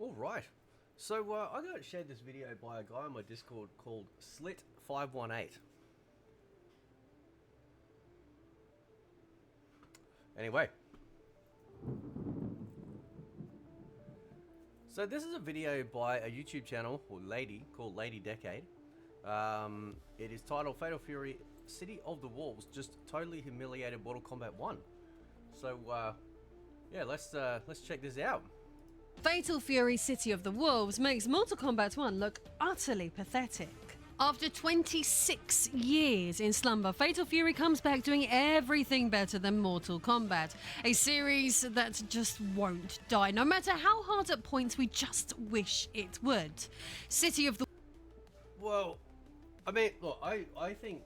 Alright, so I got shared this video by a guy on my Discord called Slit518. Anyway. So this is a video by a YouTube channel or lady called Lady Decade. It is titled Fatal Fury City of the Wolves just totally humiliated Mortal Kombat 1. So yeah, let's check this out. Fatal Fury City of the Wolves makes Mortal Kombat 1 look utterly pathetic. After 26 years in slumber, Fatal Fury comes back doing everything better than Mortal Kombat. A series that just won't die, no matter how hard at points we just wish it would. City of the... Well, I mean, look, I think...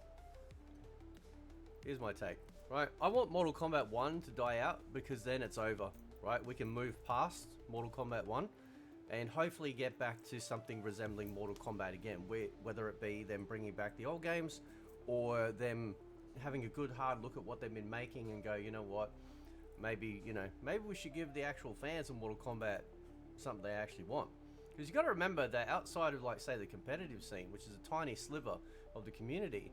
Here's my take, right? I want Mortal Kombat 1 to die out because then it's over, right? We can move past Mortal Kombat 1 and hopefully get back to something resembling Mortal Kombat again, whether it be them bringing back the old games or them having a good hard look at what they've been making and go, you know what, maybe we should give the actual fans of Mortal Kombat something they actually want. Because you got to remember that outside of, like, say, the competitive scene, which is a tiny sliver of the community,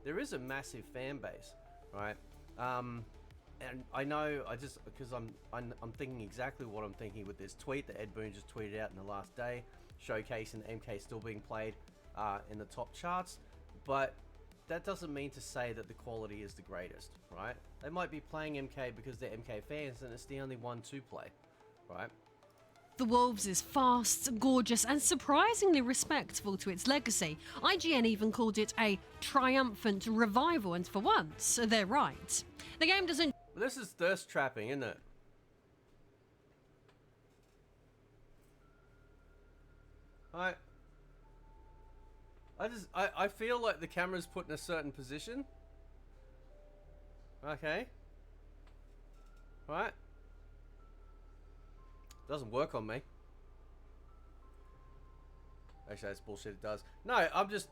there is a massive fan base, right? And I know, because I'm thinking exactly what I'm thinking with this tweet that Ed Boon just tweeted out in the last day, showcasing MK still being played in the top charts, but that doesn't mean to say that the quality is the greatest, right? They might be playing MK because they're MK fans and it's the only one to play, right? The Wolves is fast, gorgeous, and surprisingly respectful to its legacy. IGN even called it a triumphant revival, and for once, they're right. The game doesn't... This is thirst trapping, isn't it? I feel like the camera's put in a certain position. Okay. Right. Doesn't work on me. Actually, that's bullshit, it does. No, I'm just...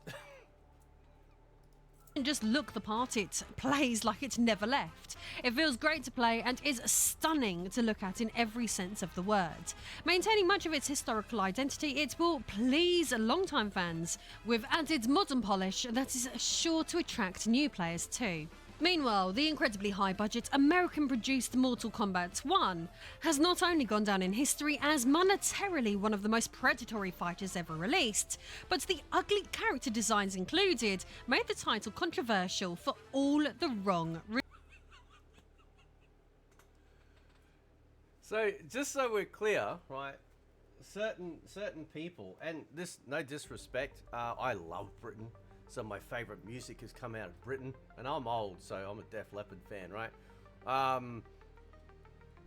just look the part, it plays like it's never left. It feels great to play and is stunning to look at in every sense of the word. Maintaining much of its historical identity, it will please longtime fans with added modern polish that is sure to attract new players too. Meanwhile, the incredibly high-budget American-produced Mortal Kombat 1 has not only gone down in history as monetarily one of the most predatory fighters ever released, but the ugly character designs included made the title controversial for all the wrong reasons. So, just so we're clear, right, certain people, and this, no disrespect, I love Britain. Some of my favourite music has come out of Britain, and I'm old, so I'm a Def Leppard fan, right?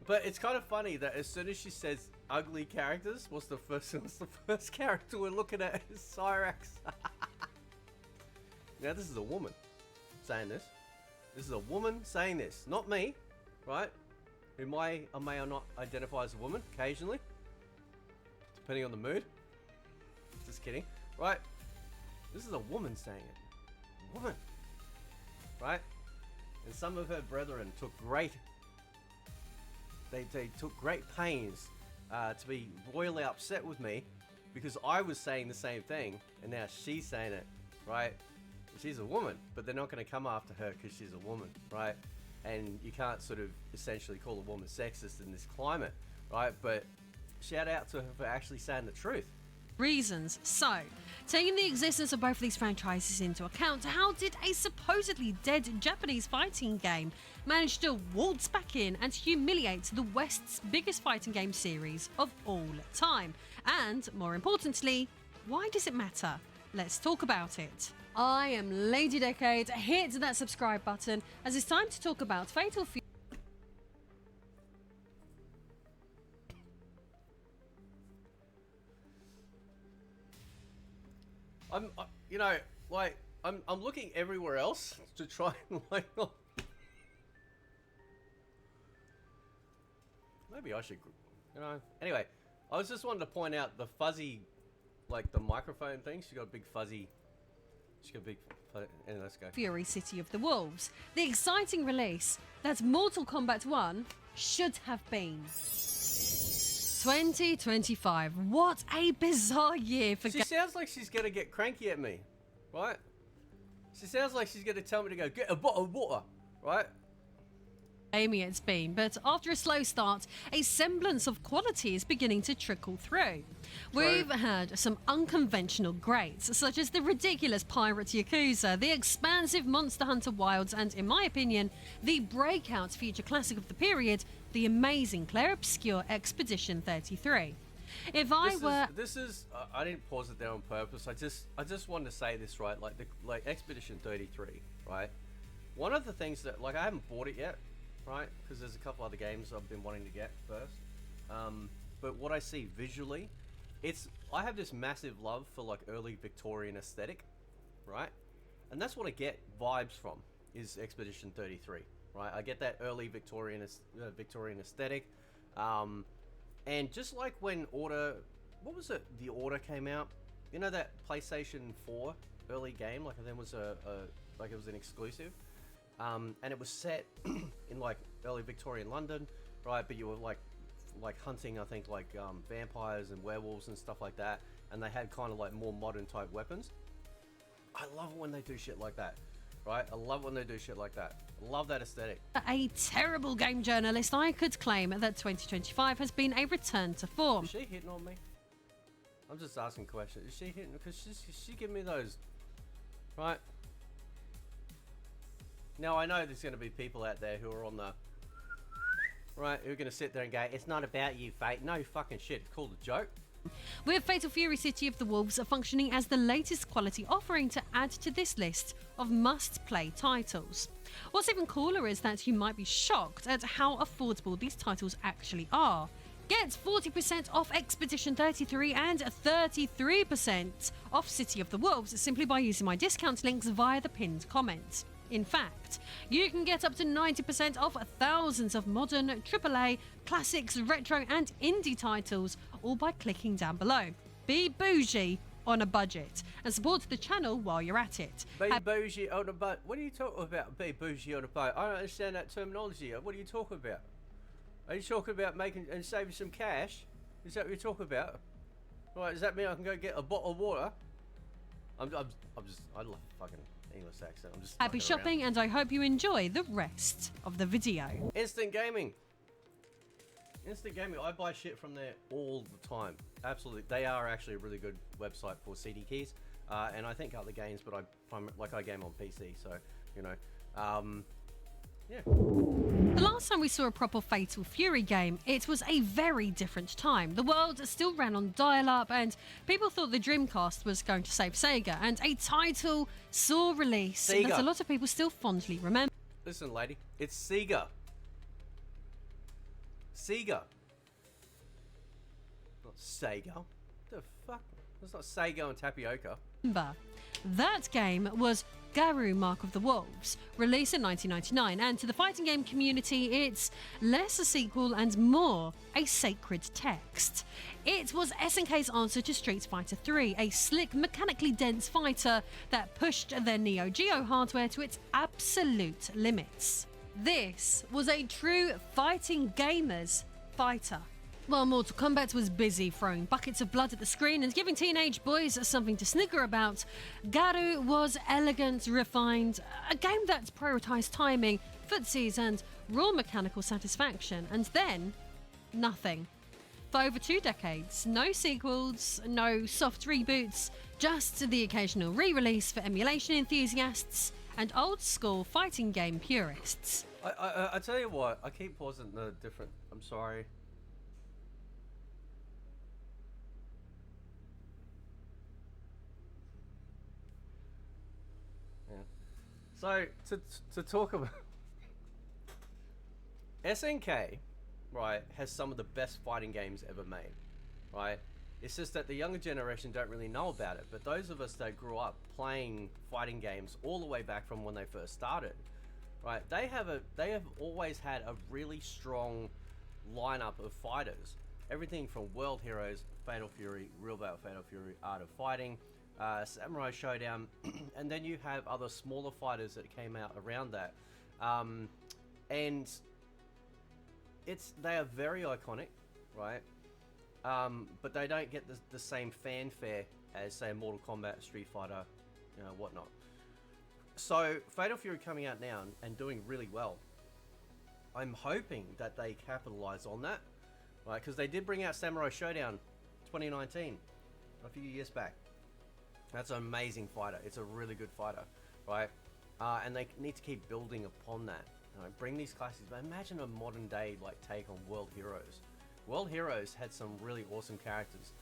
But it's kind of funny that as soon as she says ugly characters, what's the first character we're looking at is Cyrax. Now this is a woman saying this. This is a woman saying this, not me, right? Who may or may not identify as a woman occasionally, depending on the mood. Just kidding, right? This is a woman saying it. Woman. Right? And some of her brethren took great... They took great pains to be royally upset with me because I was saying the same thing and now she's saying it, right? She's a woman, but they're not going to come after her because she's a woman, right? And you can't sort of essentially call a woman sexist in this climate, right? But shout out to her for actually saying the truth. Reasons. So, taking the existence of both of these franchises into account, how did a supposedly dead Japanese fighting game manage to waltz back in and humiliate the West's biggest fighting game series of all time? And, more importantly, why does it matter? Let's talk about it. I am Lady Decade. Hit that subscribe button as it's time to talk about Fatal Fury. I'm looking everywhere else to try and maybe I should, Anyway, I was just wanting to point out the fuzzy, the microphone thing. She got a big fuzzy. Anyway, let's go. Fury City of the Wolves, the exciting release that Mortal Kombat 1 should have been. 2025. What a bizarre year for She sounds like she's gonna get cranky at me, right? She sounds like she's gonna tell me to go get a bottle of water, right? gaming it's been, but after a slow start, a semblance of quality is beginning to trickle through. We've had some unconventional greats, such as the ridiculous Pirate Yakuza, the expansive Monster Hunter Wilds, and, in my opinion, the breakout future classic of the period, the amazing Claire Obscure Expedition 33. If I were... I didn't pause it there on purpose. I just wanted to say this, right? Like Expedition 33, right? One of the things that, like, I haven't bought it yet, right? Because there's a couple other games I've been wanting to get first. But what I see visually, I have this massive love for, like, early Victorian aesthetic, right? And that's what I get vibes from, is Expedition 33, right? I get that early Victorian aesthetic. And just like when what was it? The Order came out. You know that PlayStation 4 early game? Like, it was it was an exclusive. And it was set in like early Victorian London, right? But you were like hunting, I think, like vampires and werewolves and stuff like that. And they had kind of like more modern type weapons. I love when they do shit like that, right? I love when they do shit like that. I love that aesthetic. A terrible game journalist, I could claim that 2025 has been a return to form. Is she hitting on me? I'm just asking questions. Is she hitting? Because she giving me those, right? Now, I know there's going to be people out there who are on the... Right, who are going to sit there and go, it's not about you, Fate. No fucking shit. It's called a joke. With Fatal Fury City of the Wolves functioning as the latest quality offering to add to this list of must-play titles. What's even cooler is that you might be shocked at how affordable these titles actually are. Get 40% off Expedition 33 and 33% off City of the Wolves simply by using my discount links via the pinned comment. In fact, you can get up to 90% off thousands of modern, AAA, classics, retro and indie titles, all by clicking down below. Be bougie on a budget and support the channel while you're at it. Be bougie on a budget? What are you talking about, be bougie on a budget? I don't understand that terminology. What are you talking about? Are you talking about making and saving some cash? Is that what you're talking about? Right, does that mean I can go get a bottle of water? I love fucking English accent. I'm just happy shopping, and I hope you enjoy the rest of the video. Instant Gaming. Instant Gaming. I buy shit from there all the time. Absolutely. They are actually a really good website for CD keys. And I think other games, but I game on PC, so, you know. Yeah. The last time we saw a proper Fatal Fury game, it was a very different time. The world still ran on dial-up, and people thought the Dreamcast was going to save Sega, and a title saw release that a lot of people still fondly remember. Listen, lady, it's Sega. Sega. Not Sega. What the fuck? It's not Sega and Tapioca. That game was Garou Mark of the Wolves, released in 1999, and to the fighting game community it's less a sequel and more a sacred text. It was SNK's answer to Street Fighter 3, a slick, mechanically dense fighter that pushed their Neo Geo hardware to its absolute limits. This was a true fighting gamer's fighter. While Mortal Kombat was busy throwing buckets of blood at the screen and giving teenage boys something to snigger about, Garou was elegant, refined, a game that prioritised timing, footsies and raw mechanical satisfaction, and then nothing. For over 2 decades, no sequels, no soft reboots, just the occasional re-release for emulation enthusiasts and old-school fighting game purists. I tell you what, I keep pausing the different... I'm sorry. So, to talk about... SNK, right, has some of the best fighting games ever made, right? It's just that the younger generation don't really know about it, but those of us that grew up playing fighting games all the way back from when they first started, right, they have always had a really strong lineup of fighters. Everything from World Heroes, Fatal Fury, Real Battle Fatal Fury, Art of Fighting, Samurai Showdown, and then you have other smaller fighters that came out around that, and they are very iconic, right? but they don't get the same fanfare as, say, Mortal Kombat, Street Fighter, whatnot. So Fatal Fury coming out now and doing really well. I'm hoping that they capitalize on that, right? Because they did bring out Samurai Showdown 2019, a few years back. That's an amazing fighter. It's a really good fighter, right? And they need to keep building upon that. Bring these classics. But imagine a modern day take on World Heroes. World Heroes had some really awesome characters,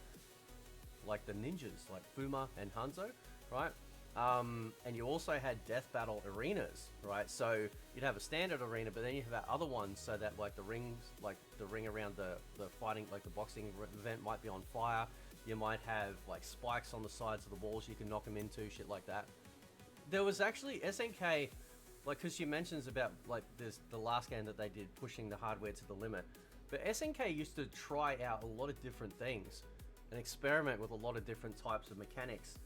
like the ninjas, like Fuma and Hanzo, right? And you also had death battle arenas, right? So you'd have a standard arena, but then you have that other one, so that the rings, the ring around the fighting, the boxing event might be on fire. You might have spikes on the sides of the walls you can knock them into, shit like that. There was actually SNK, because you mentioned about the last game that they did, pushing the hardware to the limit. But SNK used to try out a lot of different things and experiment with a lot of different types of mechanics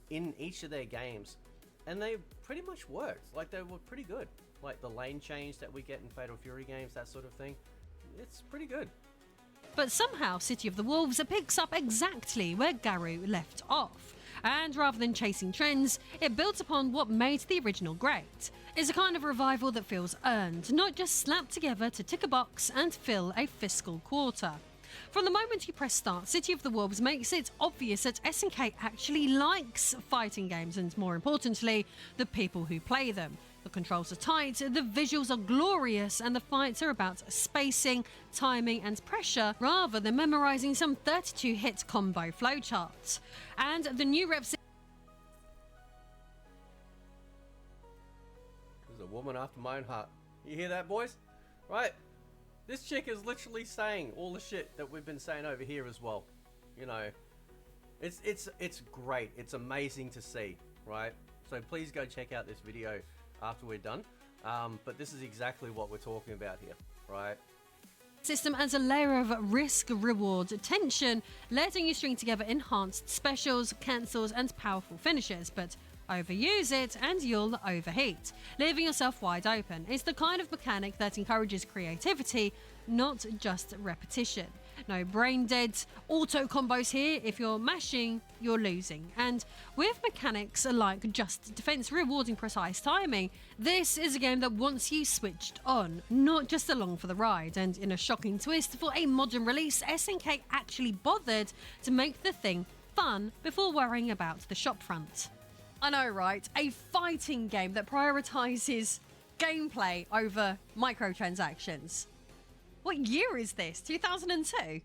in each of their games, and they pretty much worked. They were pretty good. The lane change that we get in Fatal Fury games, that sort of thing. It's pretty good. But somehow City of the Wolves picks up exactly where Garou left off. And rather than chasing trends, it builds upon what made the original great. It's a kind of revival that feels earned, not just slapped together to tick a box and fill a fiscal quarter. From the moment you press start, City of the Wolves makes it obvious that SNK actually likes fighting games, and more importantly, the people who play them. The controls are tight, the visuals are glorious, and the fights are about spacing, timing and pressure rather than memorising some 32-hit combo flowcharts. And the new reps... There's a woman after my own heart. You hear that, boys? Right? This chick is literally saying all the shit that we've been saying over here as well. It's great. It's amazing to see, right? So please go check out this video after we're done. But this is exactly what we're talking about here, right? System adds a layer of risk, reward, tension, letting you string together enhanced specials, cancels and powerful finishes, but overuse it and you'll overheat, leaving yourself wide open. It's the kind of mechanic that encourages creativity, not just repetition. No brain dead auto combos here. If you're mashing, you're losing. And with mechanics like just defense rewarding precise timing, this is a game that wants you switched on, not just along for the ride. And in a shocking twist for a modern release, SNK actually bothered to make the thing fun before worrying about the shopfront. I know, right? A fighting game that prioritizes gameplay over microtransactions. What year is this? 2002?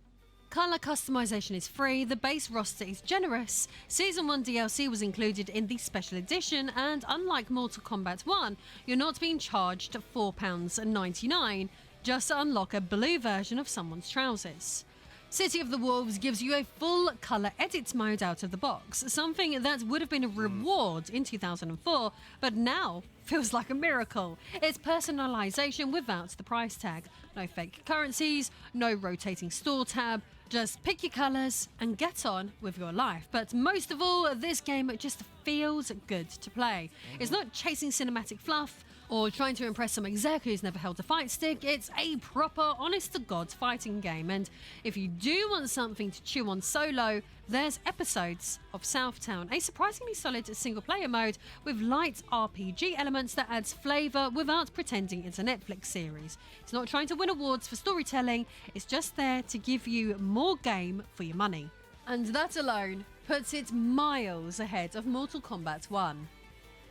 Colour customization is free, the base roster is generous, Season 1 DLC was included in the special edition, and unlike Mortal Kombat 1, you're not being charged £4.99 just to unlock a blue version of someone's trousers. City of the Wolves gives you a full colour edit mode out of the box, something that would have been a reward in 2004, but now feels like a miracle. It's personalisation without the price tag. No fake currencies, no rotating store tab, just pick your colours and get on with your life. But most of all, this game just feels good to play. It's not chasing cinematic fluff or trying to impress some exec who's never held a fight stick. It's a proper, honest-to-God fighting game. And if you do want something to chew on solo, there's Episodes of Southtown, a surprisingly solid single-player mode with light RPG elements that adds flavour without pretending it's a Netflix series. It's not trying to win awards for storytelling, it's just there to give you more game for your money. And that alone puts it miles ahead of Mortal Kombat 1.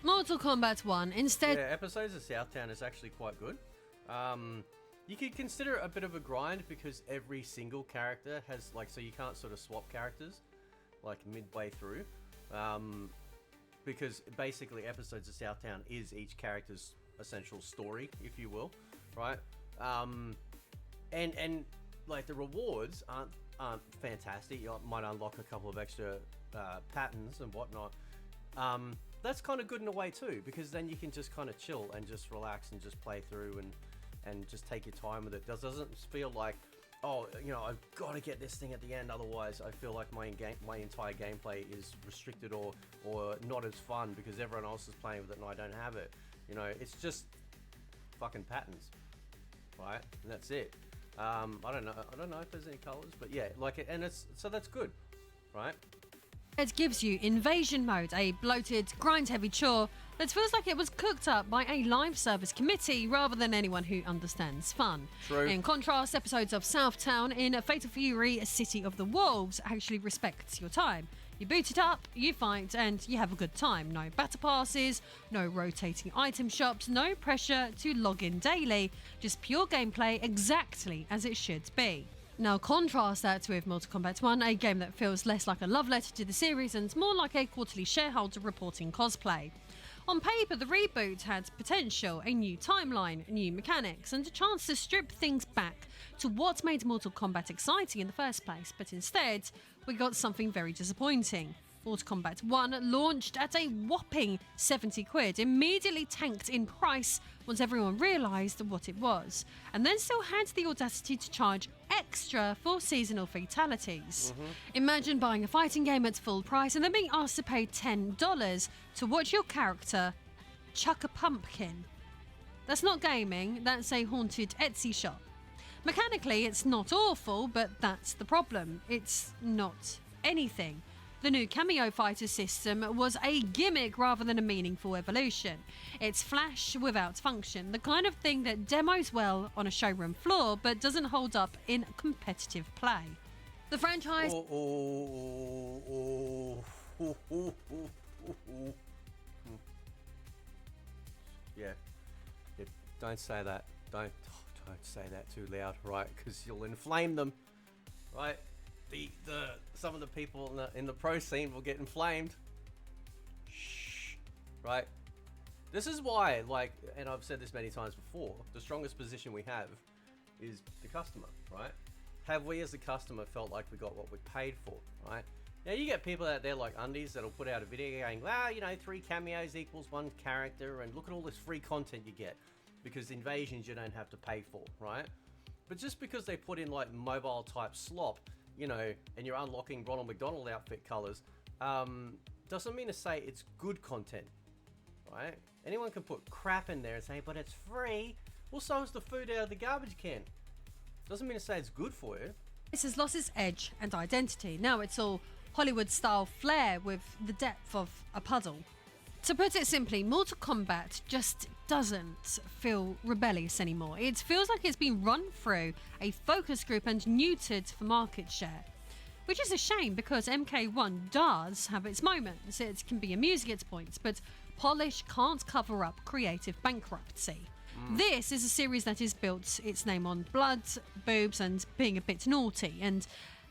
Mortal Kombat 1 instead... Yeah, Episodes of Southtown is actually quite good. You could consider it a bit of a grind because every single character has, so you can't sort of swap characters, midway through. Because basically Episodes of Southtown is each character's essential story, if you will, right? And the rewards aren't fantastic. You might unlock a couple of extra patterns and whatnot. That's kind of good in a way too, because then you can just kind of chill and just relax and just play through and just take your time with it. It doesn't feel like, oh, I've got to get this thing at the end, otherwise I feel like my entire gameplay is restricted or not as fun because everyone else is playing with it and I don't have it. It's just fucking patterns, right? And that's it. I don't know if there's any colors, but yeah, like, and it's so that's good, right? It gives you Invasion Mode, a bloated, grind-heavy chore that feels like it was cooked up by a live service committee rather than anyone who understands fun. True. In contrast, episodes of Southtown in Fatal Fury, City of the Wolves actually respects your time. You boot it up, you fight, and you have a good time. No battle passes, no rotating item shops, no pressure to log in daily, just pure gameplay exactly as it should be. Now contrast that with Mortal Kombat 1, a game that feels less like a love letter to the series and more like a quarterly shareholder reporting cosplay. On paper, the reboot had potential, a new timeline, new mechanics, and a chance to strip things back to what made Mortal Kombat exciting in the first place, but instead, we got something very disappointing. Mortal Kombat 1 launched at a whopping 70 quid, immediately tanked in price once everyone realised what it was, and then still had the audacity to charge extra for seasonal fatalities. Imagine buying a fighting game at full price and then being asked to pay $10 to watch your character chuck a pumpkin. That's not gaming, that's a haunted Etsy shop. Mechanically, it's not awful, but that's the problem. It's not anything. The new cameo fighter system was a gimmick rather than a meaningful evolution. It's flash without function, the kind of thing that demos well on a showroom floor but doesn't hold up in competitive play. The franchise... Yeah. Don't say that. Don't say that too loud, right? Because you'll inflame them, right? Some of the people in the pro scene will get inflamed. Shh, right? This is why, like, and I've said this many times before, the strongest position we have is the customer, right? Have we as a customer felt like we got what we paid for, right? Now you get people out there like Undies that'll put out a video going, well, you know, 3 cameos equals 1 character, and look at all this free content you get, because invasions you don't have to pay for, right? But just because they put in like mobile type slop, you know, and you're unlocking Ronald McDonald outfit colors, doesn't mean to say it's good content, right? Anyone can put crap in there and say, but it's free. Well, so is the food out of the garbage can. Doesn't mean to say it's good for you. This has lost its edge and identity. Now it's all Hollywood-style flair with the depth of a puddle. To put it simply, Mortal Kombat just doesn't feel rebellious anymore. It feels like it's been run through a focus group and neutered for market share. Which is a shame because MK1 does have its moments. It can be amusing at points, but polish can't cover up creative bankruptcy. This is a series that is built its name on blood, boobs, and being a bit naughty, and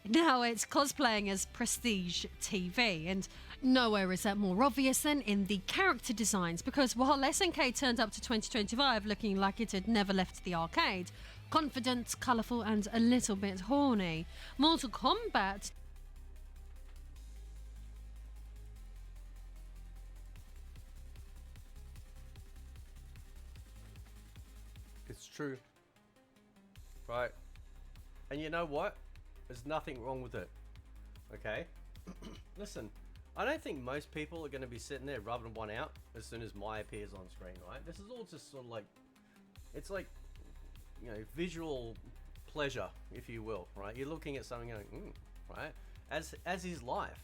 now it's cosplaying as prestige TV, and nowhere is that more obvious than in the character designs, because while SNK turned up to 2025 looking like it had never left the arcade, confident, colourful, and a little bit horny, Mortal Kombat It's true, right? And you know what? There's nothing wrong with it, okay? Listen, I don't think most people are going to be sitting there rubbing one out as soon as Mai appears on screen, right? This is all just sort of like, it's like, you know, visual pleasure, if you will, right? You're looking at something going, right? As is life,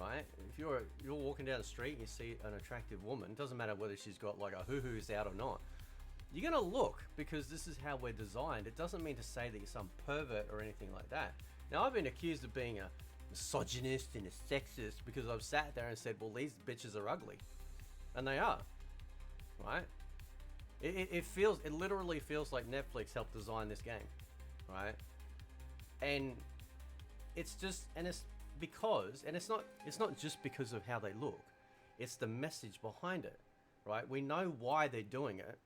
right? If you're walking down the street and you see an attractive woman, it doesn't matter whether she's got like a hoo-hoo's out or not. You're going to look, because this is how we're designed. It doesn't mean to say that you're some pervert or anything like that. Now, I've been accused of being a misogynist and a sexist because I've sat there and said, well, these bitches are ugly. And they are, right? It literally feels like Netflix helped design this game, right? And it's just, and it's because, and it's not just because of how they look. It's the message behind it, right? We know why they're doing it,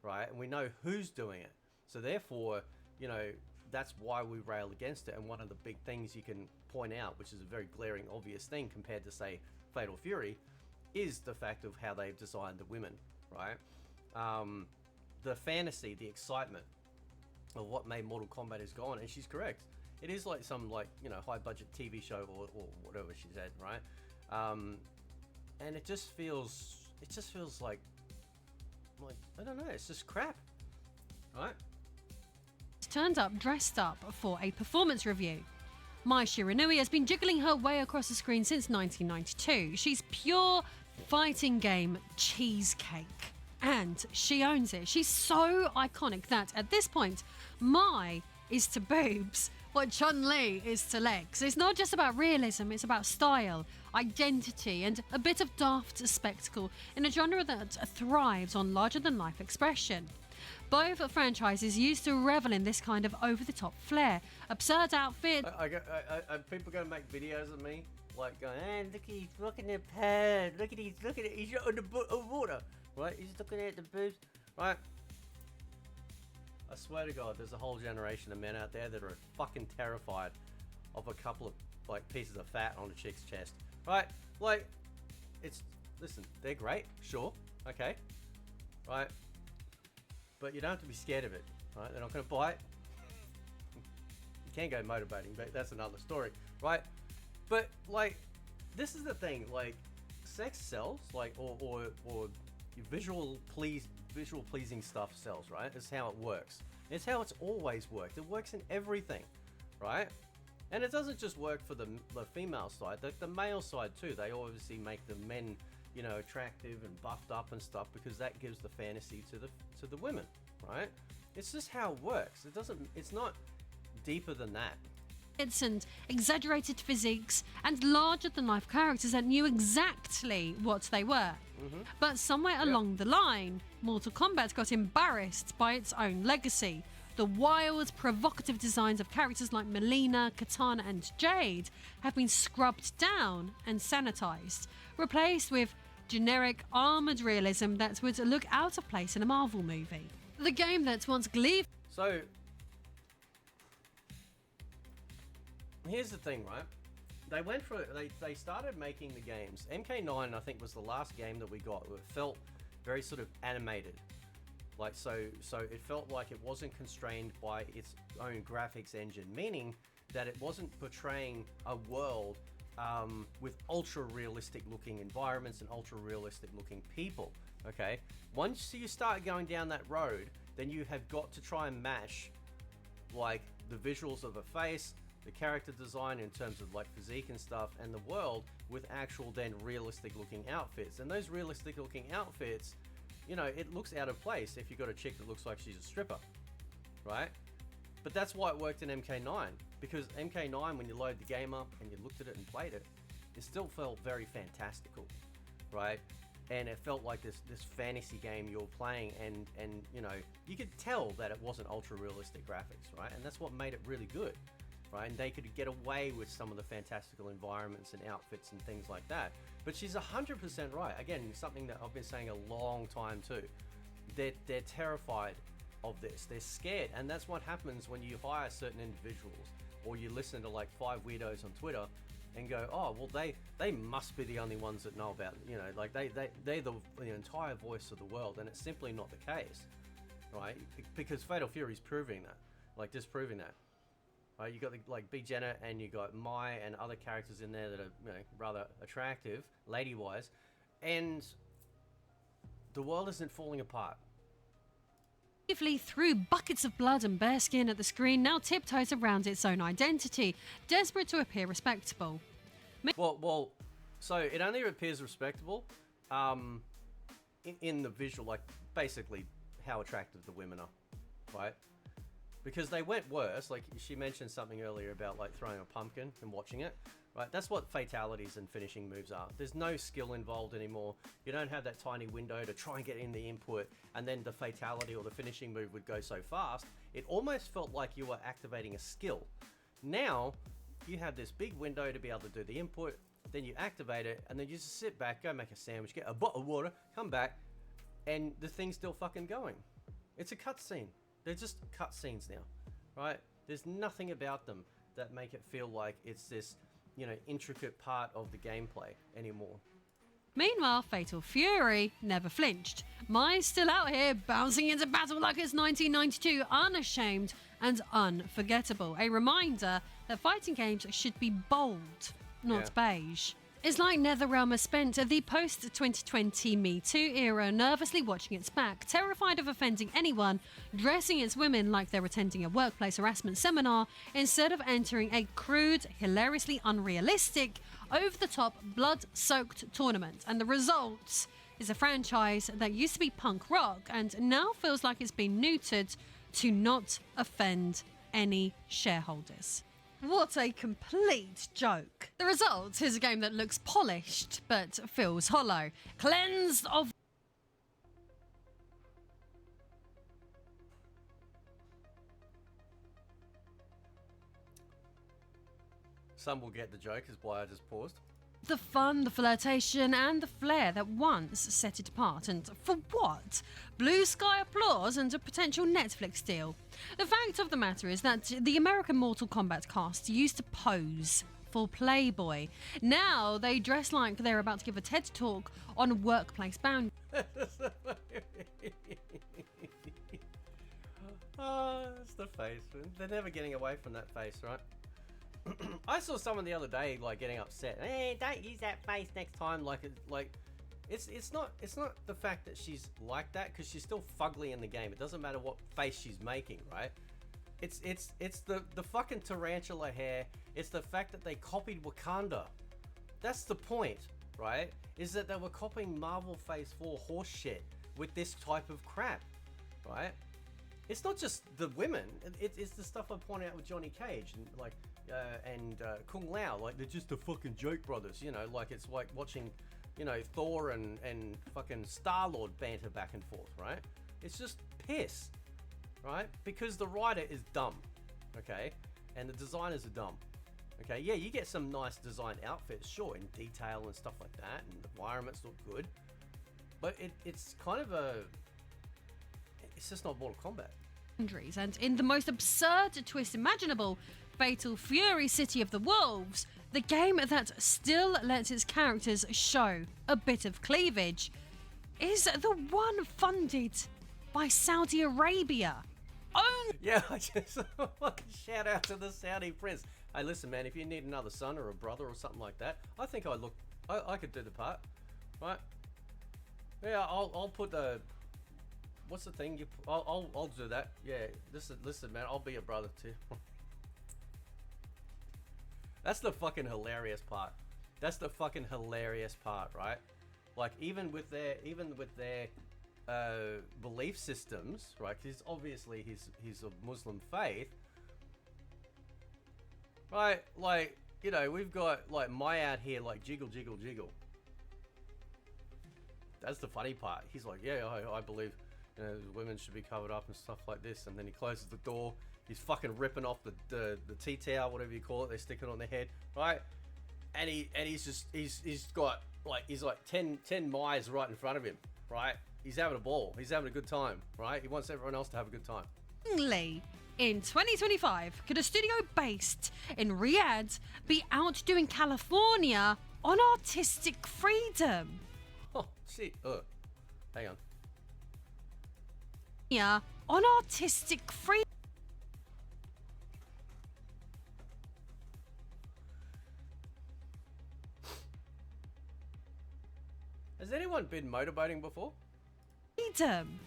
right? And we know who's doing it. So therefore, you know, that's why we rail against it. And one of the big things you can point out, which is a very glaring, obvious thing compared to, say, Fatal Fury, is the fact of how they've designed the women, right? The fantasy, the excitement of what made Mortal Kombat is gone. And she's correct. It is like some, like, you know, high-budget TV show or whatever she said, right? And it just feels like, I don't know, it's just crap, right? turned up dressed up for a performance review. Mai Shiranui has been jiggling her way across the screen since 1992. She's pure fighting game cheesecake. And she owns it. She's so iconic that at this point, Mai is to boobs what Chun-Li is to legs. It's not just about realism, it's about style, identity, and a bit of daft spectacle in a genre that thrives on larger-than-life expression. Both franchises used to revel in this kind of over-the-top flair, absurd outfit. People gonna make videos of me like going, "Man, look, he's looking at pad. Look at he's on the water, right? He's looking at the boobs, right?" I swear to God, there's a whole generation of men out there that are fucking terrified of a couple of like pieces of fat on a chick's chest, right? Like, listen, they're great, sure, okay, right? But you don't have to be scared of it, right? They're not going to bite. You can go motivating, but that's another story, right? But like, this is the thing, like, sex sells, like, or visual pleasing stuff sells, right? It's how it works. It's how it's always worked. It works in everything, right? And it doesn't just work for the female side, the male side too. They obviously make the men, you know, attractive and buffed up and stuff because that gives the fantasy to the women, right? It's just how it works. It's not deeper than that. And exaggerated physiques and larger-than-life characters that knew exactly what they were. But somewhere along the line, Mortal Kombat got embarrassed by its own legacy. The wild, provocative designs of characters like Melina, Katana and Jade have been scrubbed down and sanitized, replaced with generic armoured realism that would look out of place in a Marvel movie. The game that once gleefully... So, here's the thing, right? They started making the games. MK9, I think, was the last game that we got. It felt very sort of animated. Like, so it felt like it wasn't constrained by its own graphics engine, meaning that it wasn't portraying a world with ultra realistic looking environments and ultra realistic looking people. Okay, once you start going down that road, then you have got to try and match like the visuals of a face, the character design in terms of like physique and stuff, and the world with actual then realistic looking outfits. And those realistic looking outfits, you know, it looks out of place if you've got a chick that looks like she's a stripper, right? But that's why it worked in MK9, because MK9, when you load the game up and you looked at it and played it, it still felt very fantastical, right? And it felt like this fantasy game you're playing, and you know, you could tell that it wasn't ultra realistic graphics, right? And that's what made it really good, right? And they could get away with some of the fantastical environments and outfits and things like that. But she's 100% right. Again, something that I've been saying a long time too. They're terrified of this. They're scared, and that's what happens when you hire certain individuals, or you listen to like 5 weirdos on Twitter and go, oh, well, they must be the only ones that know about, you know, like they're the entire voice of the world, and it's simply not the case, right? Because Fatal Fury's proving that, like disproving that. Right, you got like B Jenna, and you got Mai and other characters in there that are, you know, rather attractive, lady-wise, and the world isn't falling apart. Threw buckets of blood and bare skin at the screen, now tiptoes around its own identity, desperate to appear respectable. Well, so it only appears respectable in the visual, like basically how attractive the women are, right? Because they went worse. Like she mentioned something earlier about like throwing a pumpkin and watching it, right? That's what fatalities and finishing moves are. There's no skill involved anymore. You don't have that tiny window to try and get in the input, and then the fatality or the finishing move would go so fast. It almost felt like you were activating a skill. Now, you have this big window to be able to do the input, then you activate it, and then you just sit back, go make a sandwich, get a bottle of water, come back, and the thing's still fucking going. It's a cutscene. They're just cutscenes now, right? There's nothing about them that make it feel like it's this, you know, intricate part of the gameplay anymore. Meanwhile, Fatal Fury never flinched. Mai's still out here bouncing into battle like it's 1992, unashamed and unforgettable. A reminder that fighting games should be bold, not beige. It's like NetherRealm has spent the post-2020 Me Too era nervously watching its back, terrified of offending anyone, dressing its women like they're attending a workplace harassment seminar, instead of entering a crude, hilariously unrealistic, over-the-top, blood-soaked tournament. And the result is a franchise that used to be punk rock and now feels like it's been neutered to not offend any shareholders. What a complete joke. The result is a game that looks polished but feels hollow, cleansed of Some will get the joke, is why I just paused. the fun, the flirtation, and the flair that once set it apart. And for what? Blue sky applause and a potential Netflix deal. The fact of the matter is that the American Mortal Kombat cast used to pose for Playboy. Now they dress like they're about to give a TED talk on workplace boundaries. Oh, that's the face. They're never getting away from that face, right? I saw someone the other day like getting upset. Hey, don't use that face next time. It's not the fact that she's like that, because she's still fugly in the game. It doesn't matter what face she's making, right? It's the fucking tarantula hair. It's the fact that they copied Wakanda. That's the point, right? Is that they were copying Marvel Phase 4 horse shit with this type of crap, right? It's not just the women. It's the stuff I point out with Johnny Cage and Kung Lao. Like, they're just the fucking joke brothers, you know? Like, it's like watching, you know, Thor and fucking Star-Lord banter back and forth, right? It's just piss, right? Because the writer is dumb, okay? And the designers are dumb, okay? Yeah, you get some nice designed outfits, sure, in detail and stuff like that, and the environments look good. But it's kind of it's just not Mortal Kombat. And in the most absurd twist imaginable, Fatal Fury City of the Wolves, the game that still lets its characters show a bit of cleavage, is the one funded by Saudi Arabia. Yeah, I just shout out to the Saudi prince. Hey, listen, man, if you need another son or a brother or something like that, I think I could do the part, right? Yeah, I'll put the, what's the thing? I'll do that. Yeah, listen, man, I'll be a brother too. That's the fucking hilarious part. That's the fucking hilarious part, right? Like, even with their belief systems, right? Because obviously he's of Muslim faith, right? Like, you know, we've got like Mayad here, like jiggle, jiggle, jiggle. That's the funny part. He's like, yeah, I believe, you know, women should be covered up and stuff like this. And then he closes the door. He's fucking ripping off the tea towel, whatever you call it. They stick it on their head, right? And he's got like 10 Mayas right in front of him, right? He's having a ball. He's having a good time, right? He wants everyone else to have a good time. In 2025, could a studio based in Riyadh be outdoing California on artistic freedom? Oh, shit. Hang on. Yeah, on artistic freedom. Has anyone been motorboating before? Freedom.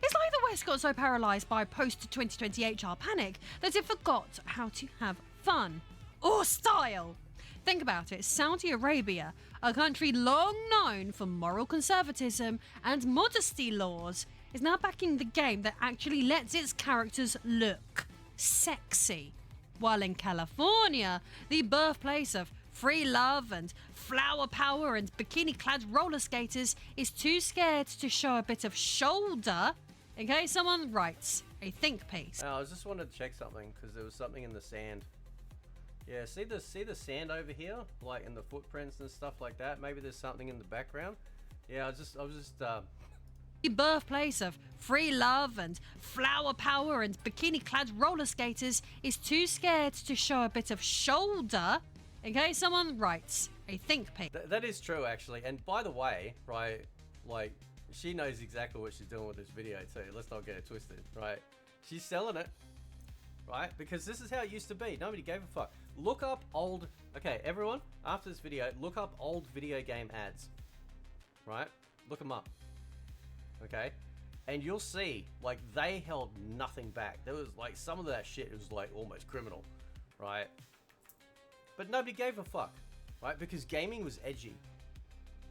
It's like the West got so paralysed by post-2020 HR panic that it forgot how to have fun or style. Think about it. Saudi Arabia, a country long known for moral conservatism and modesty laws, is now backing the game that actually lets its characters look sexy. While in California, the birthplace of free love and flower power and bikini-clad roller skaters, is too scared to show a bit of shoulder in case someone writes a think piece. I just wanted to check something because there was something in the sand. Yeah, see the sand over here, like in the footprints and stuff like that. Maybe there's something in the background. Yeah, I was just. The birthplace of free love and flower power and bikini-clad roller skaters is too scared to show a bit of shoulder in case someone writes a think piece. That is true, actually. And by the way, right, like, she knows exactly what she's doing with this video too. Let's not get it twisted, right? She's selling it, right? Because this is how it used to be. Nobody gave a fuck. Look up old... Okay, everyone, after this video, look up old video game ads, right? Look them up, okay? And you'll see, like, they held nothing back. There was, like, some of that shit was, like, almost criminal, right? But nobody gave a fuck, right? Because gaming was edgy,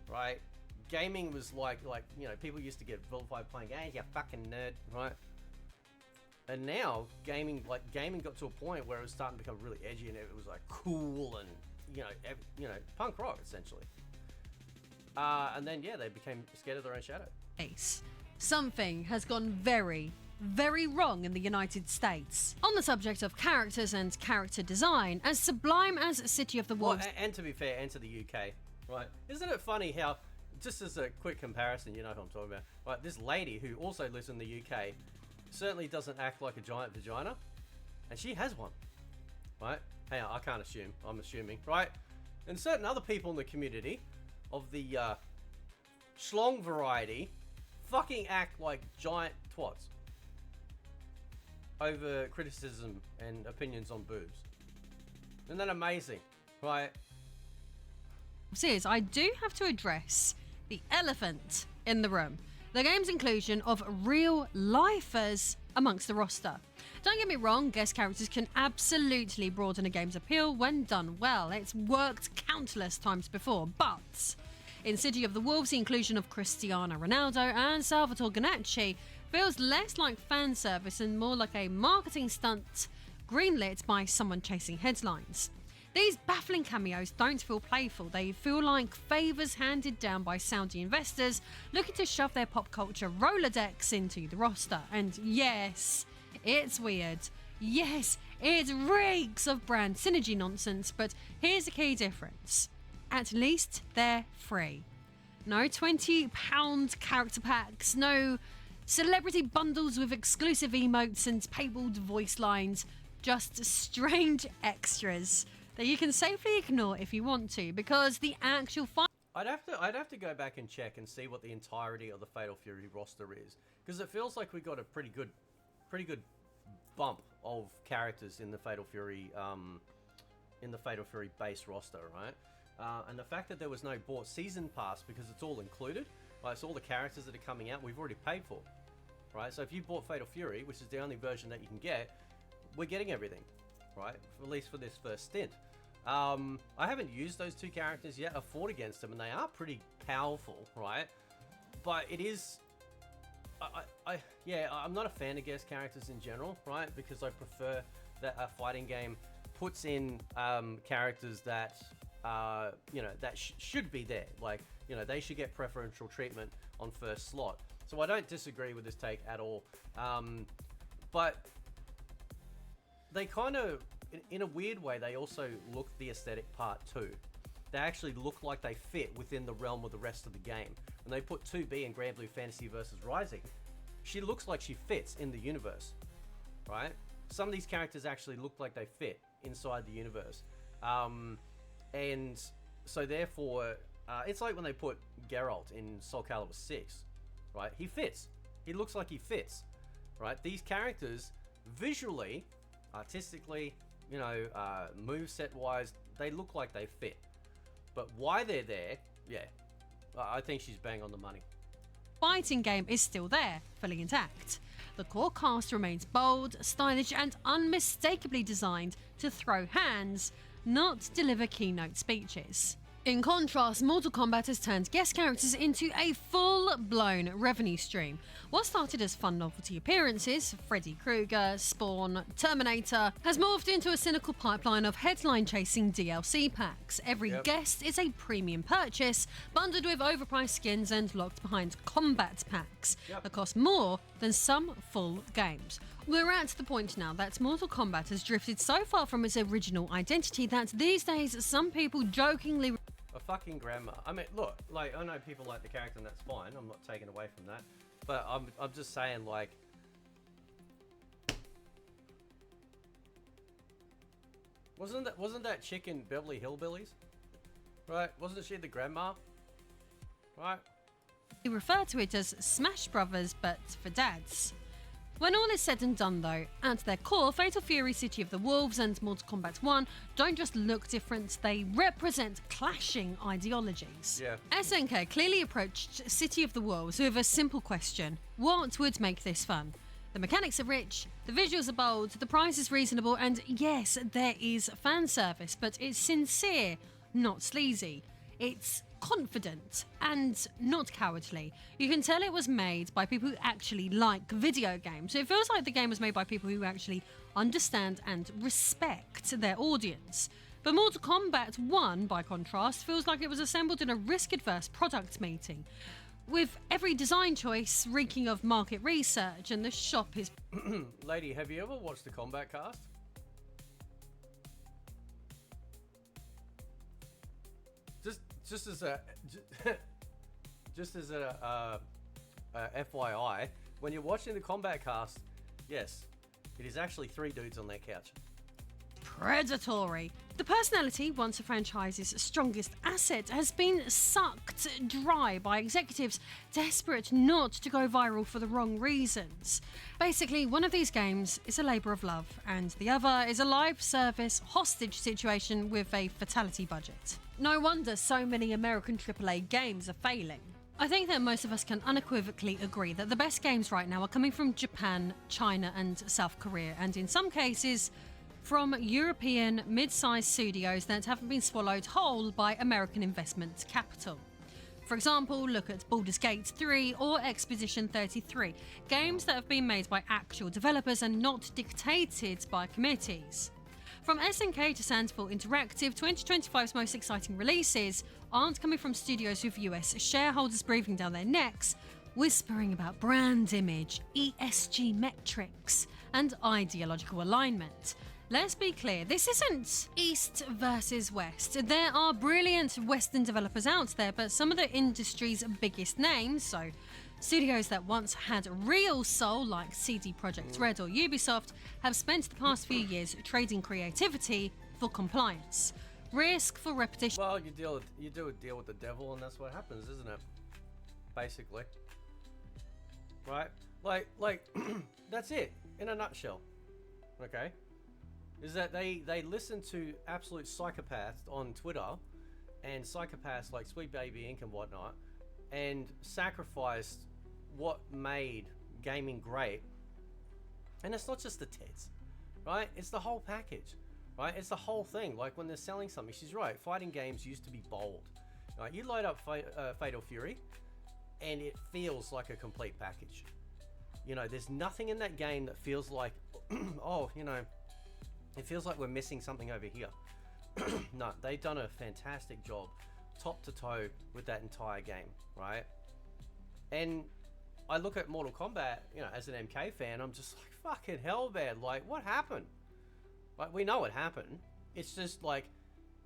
right? Gaming was like, you know, people used to get vilified playing games, you fucking nerd, right? And now, gaming got to a point where it was starting to become really edgy and it was, like, cool and, you know, punk rock, essentially. And then, yeah, they became scared of their own shadow. Something has gone very, very wrong in the United States. On the subject of characters and character design, as sublime as City of the Wolves... Well, and to be fair, and to the UK, right? Isn't it funny how, just as a quick comparison, you know who I'm talking about, right? This lady who also lives in the UK certainly doesn't act like a giant vagina, and she has one, right? Hey, I can't assume, I'm assuming, right? And certain other people in the community of the schlong variety fucking act like giant twats over criticism and opinions on boobs. Isn't that amazing, right? Is I do have to address the elephant in the room. The game's inclusion of real-lifers amongst the roster. Don't get me wrong, guest characters can absolutely broaden a game's appeal when done well. It's worked countless times before, but in City of the Wolves, the inclusion of Cristiano Ronaldo and Salvatore Ganacci feels less like fan service and more like a marketing stunt greenlit by someone chasing headlines. These baffling cameos don't feel playful, they feel like favours handed down by Saudi investors looking to shove their pop culture Rolodex into the roster. And yes, it's weird. Yes, it reeks of brand synergy nonsense, but here's the key difference. At least they're free. No £20 character packs, no celebrity bundles with exclusive emotes and paywalled voice lines, just strange extras that you can safely ignore if you want to, because the actual fight... I'd have to go back and check and see what the entirety of the Fatal Fury roster is, because it feels like we got a pretty good bump of characters in the Fatal Fury base roster, right? And the fact that there was no bought season pass because it's all included, right? So all the characters that are coming out, we've already paid for, right? So if you bought Fatal Fury, which is the only version that you can get, we're getting everything, right? At least for this first stint. I haven't used those two characters yet. I've fought against them and they are pretty powerful, right? But it is... I'm not a fan of guest characters in general, right? Because I prefer that a fighting game puts in characters that, that should be there. Like, they should get preferential treatment on first slot. So I don't disagree with this take at all. But they kind of... in a weird way, they also look the aesthetic part too. They actually look like they fit within the realm of the rest of the game. When they put 2B in Grand Blue Fantasy vs. Rising, she looks like she fits in the universe, right? Some of these characters actually look like they fit inside the universe. And so therefore, it's like when they put Geralt in Soul Calibur 6, right? He fits. He looks like he fits, right? These characters, visually, artistically, moveset wise, they look like they fit. But why they're there, yeah, I think she's bang on the money. Fighting game is still there, fully intact. The core cast remains bold, stylish, and unmistakably designed to throw hands, not deliver keynote speeches. In contrast, Mortal Kombat has turned guest characters into a full-blown revenue stream. What started as fun novelty appearances, Freddy Krueger, Spawn, Terminator, has morphed into a cynical pipeline of headline-chasing DLC packs. Every guest is a premium purchase, bundled with overpriced skins and locked behind combat packs that cost more than some full games. We're at the point now that Mortal Kombat has drifted so far from its original identity that these days some people jokingly... A fucking grandma. I mean, look, like, I know people like the character and that's fine. I'm not taking away from that. But I'm just saying, like... Wasn't that chick in Beverly Hillbillies? Right? Wasn't she the grandma? Right? We refer to it as Smash Brothers, but for dads. When all is said and done though, at their core, Fatal Fury City of the Wolves and Mortal Kombat 1 don't just look different, they represent clashing ideologies. Yeah. SNK clearly approached City of the Wolves with a simple question: what would make this fun? The mechanics are rich, the visuals are bold, the price is reasonable, and yes, there is fan service, but it's sincere, not sleazy. It's confident and not cowardly. You can tell it was made by people who actually like video games. It feels like the game was made by people who actually understand and respect their audience. But Mortal Kombat 1, by contrast, feels like it was assembled in a risk-adverse product meeting, with every design choice reeking of market research, and the shop is... Lady, have you ever watched the Combat Cast? Just as a FYI, when you're watching the Combat Cast, yes, it is actually 3 dudes on their couch. predatory. The personality, once a franchise's strongest asset, has been sucked dry by executives desperate not to go viral for the wrong reasons. Basically, one of these games is a labour of love, and the other is a live service hostage situation with a fatality budget. No wonder so many American AAA games are failing. I think that most of us can unequivocally agree that the best games right now are coming from Japan, China and South Korea, and in some cases from European mid-sized studios that haven't been swallowed whole by American investment capital. For example, look at Baldur's Gate 3 or Expedition 33, games that have been made by actual developers and not dictated by committees. From SNK to Sandful Interactive, 2025's most exciting releases aren't coming from studios with US shareholders breathing down their necks, whispering about brand image, ESG metrics, and ideological alignment. Let's be clear, this isn't East versus West. There are brilliant Western developers out there, but some of the industry's biggest names, so studios that once had real soul like CD Projekt Red or Ubisoft, have spent the past few years trading creativity for compliance. Risk for repetition. Well, you do a deal with the devil, and that's what happens, isn't it? Basically, right? Like that's it in a nutshell. Okay, is that they listen to absolute psychopaths on Twitter, and psychopaths like Sweet Baby Inc. and whatnot, and sacrificed what made gaming great. And it's not just the tits, right? It's the whole package. Right, it's the whole thing. Like when they're selling something, she's right. Fighting games used to be bold. Right, you load up Fatal Fury, and it feels like a complete package. You know, there's nothing in that game that feels like, oh, you know, it feels like we're missing something over here. No, they've done a fantastic job, top to toe, with that entire game, right? And I look at Mortal Kombat, you know, as an MK fan, I'm just like, fucking hell, man. Like, what happened? Like, we know what happened. It's just like,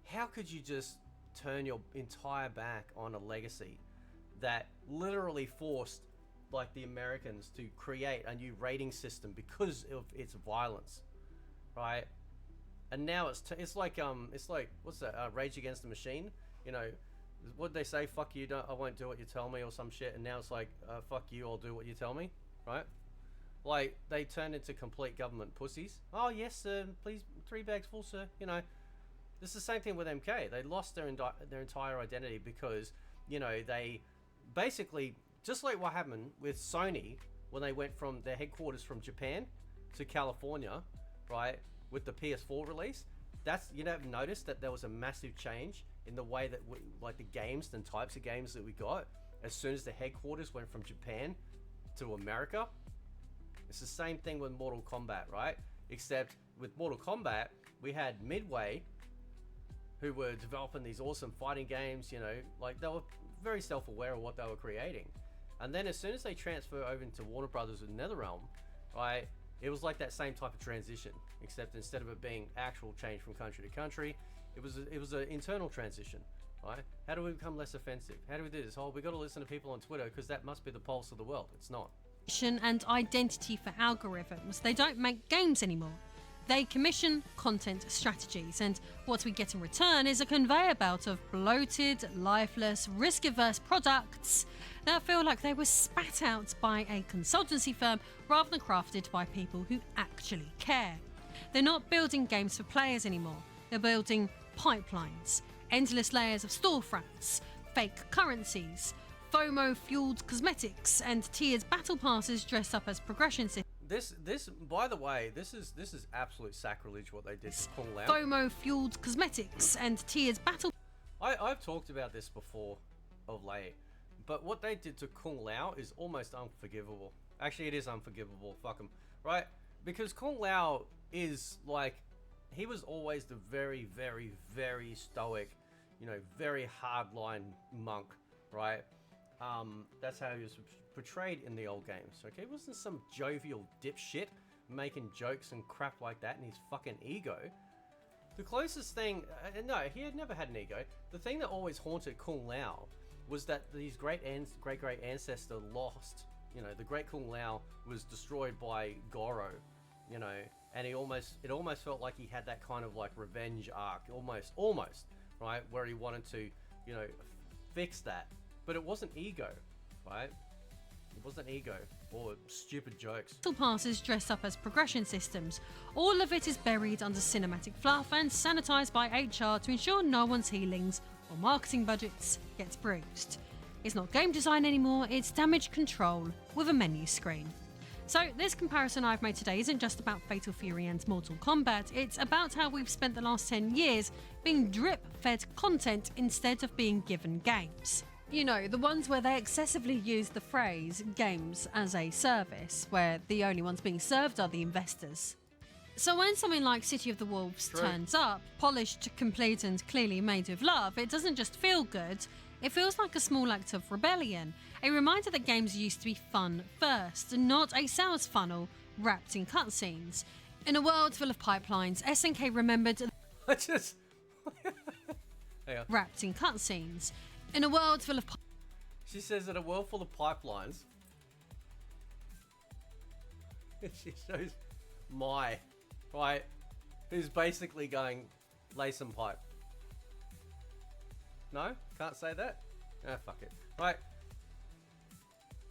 how could you just turn your entire back on a legacy that literally forced like the Americans to create a new rating system because of its violence, right? And now it's like what's that? Rage Against the Machine. You know, what they say? Fuck you! I won't do what you tell me, or some shit. And now it's like, fuck you! I'll do what you tell me, right? Like, they turned into complete government pussies. Oh, yes, sir. Please, 3 bags full, sir. You know, it's the same thing with MK. They lost their entire identity because, you know, they basically, just like what happened with Sony when they went from their headquarters from Japan to California, right, with the PS4 release. That's, you know, noticed that there was a massive change in the way that, like, the games and types of games that we got as soon as the headquarters went from Japan to America. It's the same thing with Mortal Kombat, right? Except with Mortal Kombat, we had Midway, who were developing these awesome fighting games, you know, like they were very self-aware of what they were creating. And then as soon as they transfer over into Warner Brothers with NetherRealm, right, it was like that same type of transition, except instead of it being actual change from country to country, it was an internal transition, right? How do we become less offensive? How do we do this? Oh, we got to listen to people on Twitter because that must be the pulse of the world. It's not. And identity for algorithms. They don't make games anymore. They commission content strategies, and what we get in return is a conveyor belt of bloated, lifeless, risk-averse products that feel like they were spat out by a consultancy firm rather than crafted by people who actually care. They're not building games for players anymore. They're building pipelines, endless layers of storefronts, fake currencies, FOMO-fueled cosmetics, and tiered battle passes dressed up as progression systems. This, by the way, this is absolute sacrilege what they did to Kung Lao. FOMO-fueled cosmetics and tiered battle. I've talked about this before of late, but what they did to Kung Lao is almost unforgivable. Actually, it is unforgivable. Fuck him, right? Because Kung Lao is like, he was always the very, very, very stoic, you know, very hardline monk, right? That's how he was portrayed in the old games. Okay, he wasn't some jovial dipshit making jokes and crap like that in his fucking ego. The closest thing, no, he had never had an ego. The thing that always haunted Kung Lao was that his great ancestor lost. You know, the great Kung Lao was destroyed by Goro. You know, and it almost felt like he had that kind of like revenge arc, almost, right, where he wanted to, you know, fix that. But it wasn't ego, right? It wasn't ego or stupid jokes. Battle passes dressed up as progression systems. All of it is buried under cinematic fluff and sanitized by HR to ensure no one's healings or marketing budgets gets bruised. It's not game design anymore, it's damage control with a menu screen. So this comparison I've made today isn't just about Fatal Fury and Mortal Kombat, it's about how we've spent the last 10 years being drip-fed content instead of being given games. You know, the ones where they excessively use the phrase games as a service, where the only ones being served are the investors. So when something like City of the Wolves turns up, polished, complete and clearly made with love, it doesn't just feel good, it feels like a small act of rebellion, a reminder that games used to be fun first, not a sales funnel wrapped in cutscenes. In a world full of pipelines, SNK remembered I just... Hang on. wrapped in cutscenes. In a world full of... She says in a world full of pipelines... she shows Mai, right, who's basically going, lay some pipe. No? Can't say that? Ah, fuck it. Right.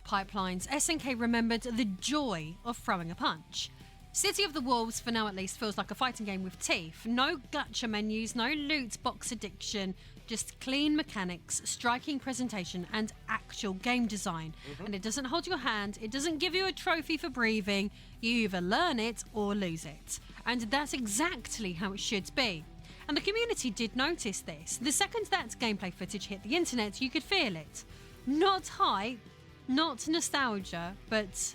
pipelines, SNK remembered the joy of throwing a punch. City of the Wolves, for now at least, feels like a fighting game with teeth. No gacha menus, no loot box addiction, just clean mechanics, striking presentation, and actual game design. And it doesn't hold your hand, it doesn't give you a trophy for breathing, you either learn it or lose it. And that's exactly how it should be. And the community did notice this. The second that gameplay footage hit the internet, you could feel it. Not hype, not nostalgia, but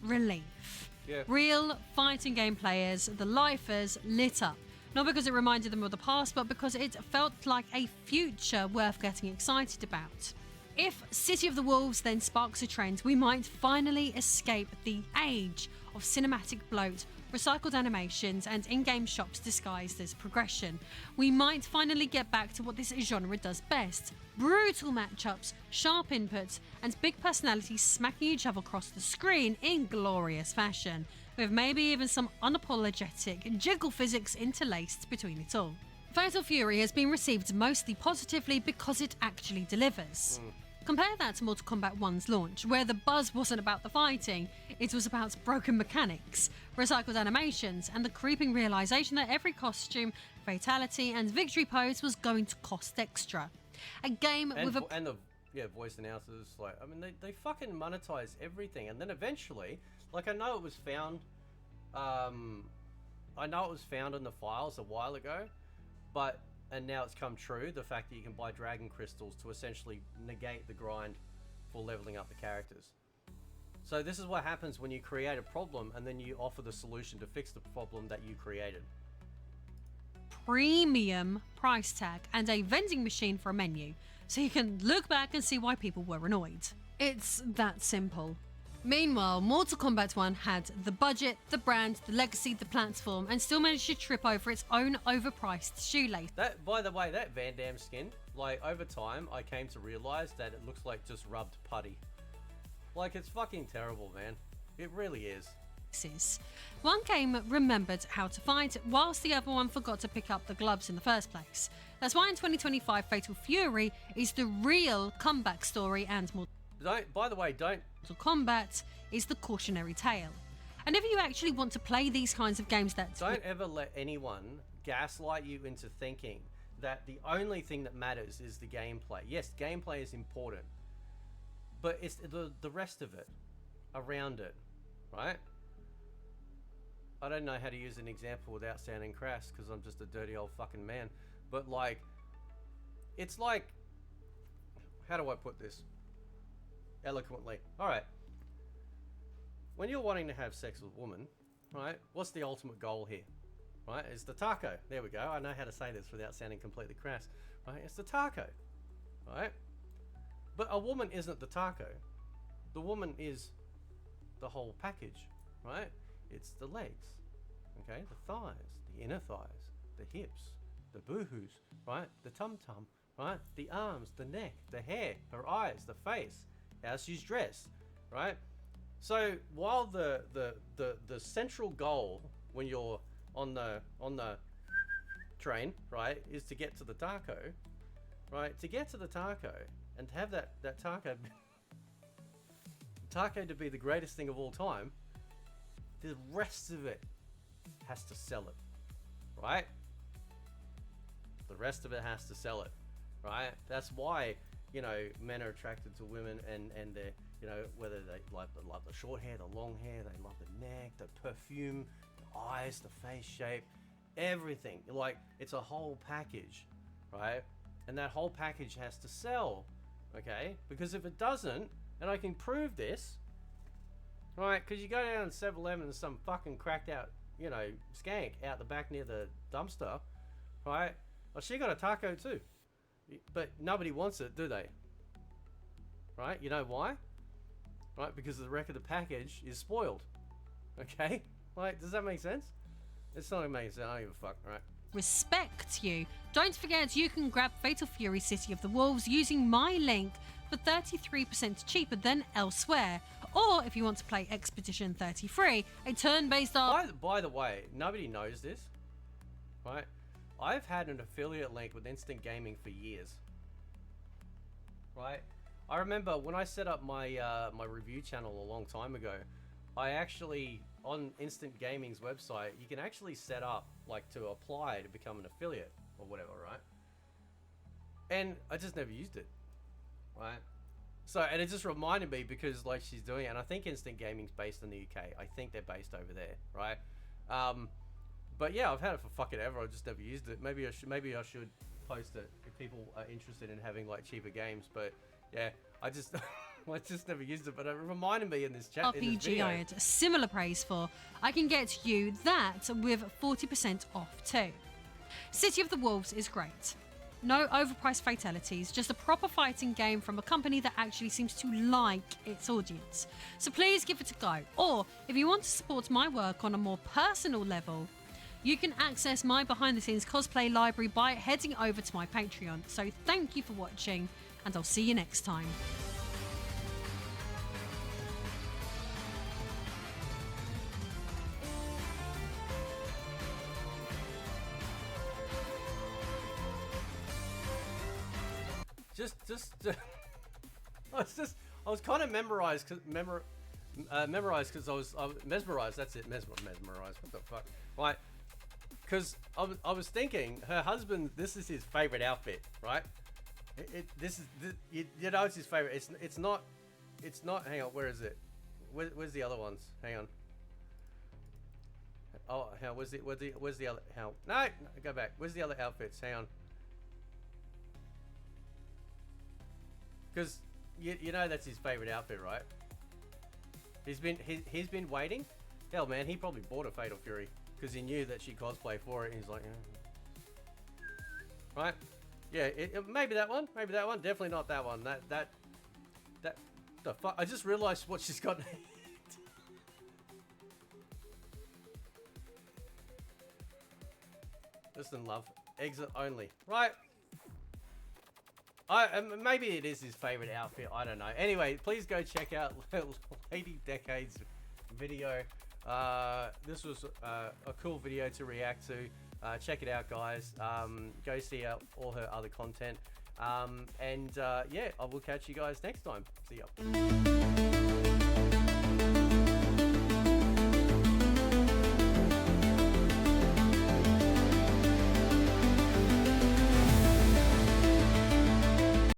relief. Yeah. Real fighting game players, the lifers, lit up. Not because it reminded them of the past, but because it felt like a future worth getting excited about. If City of the Wolves then sparks a trend, we might finally escape the age of cinematic bloat, recycled animations, and in-game shops disguised as progression. We might finally get back to what this genre does best. Brutal matchups, sharp inputs, and big personalities smacking each other across the screen in glorious fashion, with maybe even some unapologetic jiggle physics interlaced between it all. Fatal Fury has been received mostly positively because it actually delivers. Compare that to Mortal Kombat 1's launch, where the buzz wasn't about the fighting, it was about broken mechanics, recycled animations, and the creeping realisation that every costume, fatality, and victory pose was going to cost extra. A game with a... voice announcers, like, I mean, they fucking monetize everything, and then eventually, like, I know it was found in the files a while ago, but... And now it's come true, the fact that you can buy dragon crystals to essentially negate the grind for leveling up the characters. So this is what happens when you create a problem and then you offer the solution to fix the problem that you created. Premium price tag and a vending machine for a menu, so you can look back and see why people were annoyed. It's that simple. Meanwhile, Mortal Kombat 1 had the budget, the brand, the legacy, the platform, and still managed to trip over its own overpriced shoelace. That, by the way, that Van Damme skin, like, over time, I came to realise that it looks like just rubbed putty. Like, it's fucking terrible, man. It really is. One game remembered how to fight, whilst the other one forgot to pick up the gloves in the first place. That's why in 2025 Fatal Fury is the real comeback story, and By the way, don't... Mortal Kombat is the cautionary tale. And if you actually want to play these kinds of games that... Don't ever let anyone gaslight you into thinking that the only thing that matters is the gameplay. Yes, gameplay is important, but it's the rest of it, around it, right? I don't know how to use an example without sounding crass, because I'm just a dirty old fucking man. But like, it's like, how do I put this eloquently? All right. When you're wanting to have sex with a woman, right, what's the ultimate goal here? Right, it's the taco. There we go. I know how to say this without sounding completely crass. Right, it's the taco. Right? But a woman isn't the taco. The woman is the whole package. Right? It's the legs. Okay? The thighs. The inner thighs. The hips. The boohoos. Right? The tum-tum. Right? The arms. The neck. The hair. Her eyes. The face. How she's dressed. Right? So while the central goal when you're on the train, right, is to get to the taco, right? To get to the taco and to have that taco to be the greatest thing of all time, the rest of it has to sell it, right? The rest of it has to sell it, right? That's why, you know, men are attracted to women, and they're, you know, whether they love the short hair, the long hair, they love the neck, the perfume, the eyes, the face shape, everything. Like, it's a whole package, right? And that whole package has to sell, okay? Because if it doesn't, and I can prove this, right? Because you go down to 7-Eleven and some fucking cracked out, you know, skank out the back near the dumpster, right? Well, she got a taco too, but nobody wants it, do they? Right? You know why? Right? Because the wreck of the package is spoiled. Okay? Like, does that make sense? It's not making sense. I don't give a fuck, right? Respect you. Don't forget you can grab Fatal Fury City of the Wolves using my link for 33% cheaper than elsewhere. Or if you want to play Expedition 33, a turn-based... By the way, nobody knows this, right? I've had an affiliate link with Instant Gaming for years, right? I remember when I set up my my review channel a long time ago, I actually, on Instant Gaming's website, you can actually set up, like, to apply to become an affiliate or whatever, right? And I just never used it, right? So, and it just reminded me because, like, she's doing it, and I think Instant Gaming's based in the UK. I think they're based over there, right? But yeah, I've had it for fucking ever. I just never used it. Maybe I should post it if people are interested in having, like, cheaper games. But yeah, I just never used it. But it reminded me in this chat. RPG I had similar praise for. I can get you that with 40% off too. City of the Wolves is great. No overpriced fatalities, just a proper fighting game from a company that actually seems to like its audience. So please give it a go. Or if you want to support my work on a more personal level, you can access my behind the scenes cosplay library by heading over to my Patreon. So thank you for watching, and I'll see you next time. I was kind of memorized because I was mesmerized. That's it, mesmerized. What the fuck, right? Because I was thinking her husband. This is his favorite outfit, right? You know it's his favorite. It's not. Hang on, where is it? Where's the other ones? Hang on. Oh, where's the other? No, go back. Where's the other outfits? Hang on. Because you know that's his favorite outfit, right? He's been waiting. Hell, man, he probably bought a Fatal Fury because he knew that she cosplayed for it. And he's like, right? Yeah, maybe that one. Maybe that one. Definitely not that one. That the fuck. I just realized what she's got. Listen, love. Exit only. Right. Maybe it is his favorite outfit. I don't know. Anyway, please go check out Lady Decade's video This was a cool video to react to. Check it out, guys. Go see all her other content. Yeah, I will catch you guys next time. See ya.